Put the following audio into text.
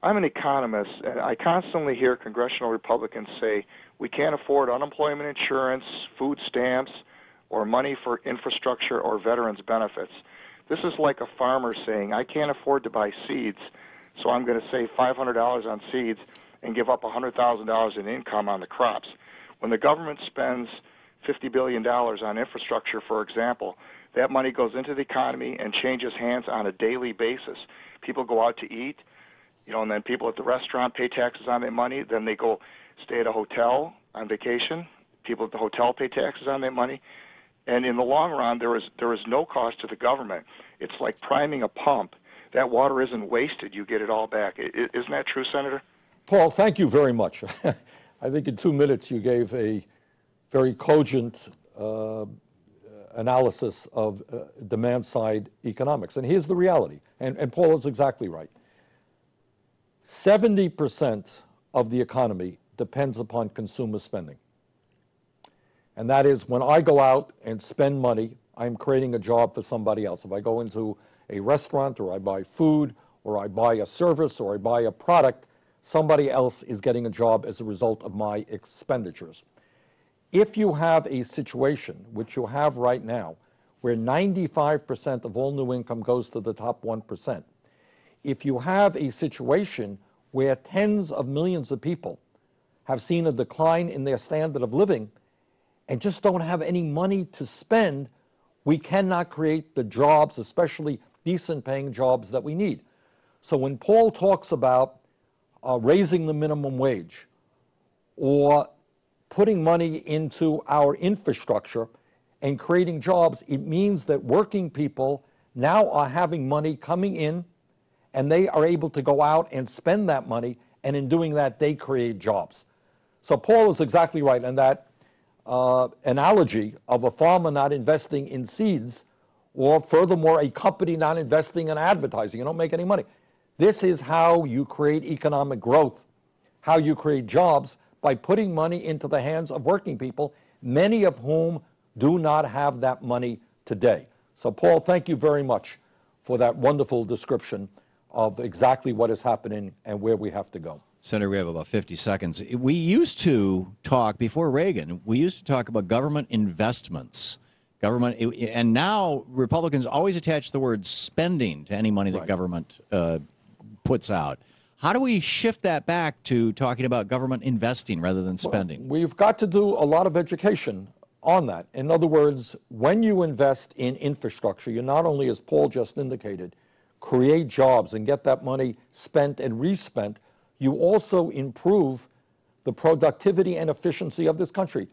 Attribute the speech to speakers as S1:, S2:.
S1: I'm an economist, and I constantly hear congressional Republicans say we can't afford unemployment insurance, food stamps, or money for infrastructure or veterans benefits. This is like a farmer saying, I can't afford to buy seeds, so I'm going to save $500 on seeds and give up $100,000 in income on the crops. When the government spends $50 billion on infrastructure, for example, that money goes into the economy and changes hands on a daily basis. People go out to eat, and then people at the restaurant pay taxes on their money. Then they go stay at a hotel on vacation. People at the hotel pay taxes on their money. And in the long run, there is no cost to the government. It's like priming a pump. That water isn't wasted. You get it all back. Isn't that true, Senator?
S2: Paul, thank you very much. I think in 2 minutes you gave a very cogent analysis of demand-side economics. And here's the reality, and Paul is exactly right. 70% of the economy depends upon consumer spending. And that is, when I go out and spend money, I'm creating a job for somebody else. If I go into a restaurant, or I buy food, or I buy a service, or I buy a product, somebody else is getting a job as a result of my expenditures. If you have a situation, which you have right now, where 95% of all new income goes to the top 1%, if you have a situation where tens of millions of people have seen a decline in their standard of living and just don't have any money to spend, we cannot create the jobs, especially decent paying jobs, that we need. So when Paul talks about raising the minimum wage or putting money into our infrastructure and creating jobs, it means that working people now are having money coming in, and they are able to go out and spend that money, and in doing that, they create jobs. So Paul is exactly right, and that analogy of a farmer not investing in seeds, or furthermore, a company not investing in advertising, you don't make any money. This is how you create economic growth, how you create jobs, by putting money into the hands of working people, many of whom do not have that money today. So Paul, thank you very much for that wonderful description of exactly what is happening and where we have to go.
S3: Senator, we have about 50 seconds. We used to talk, before Reagan, we used to talk about government investments. And now Republicans always attach the word spending to any money that government puts out. How do we shift that back to talking about government investing rather than spending?
S2: Well, we've got to do a lot of education on that. In other words, when you invest in infrastructure, you not only, as Paul just indicated, create jobs and get that money spent and respent, you also improve the productivity and efficiency of this country.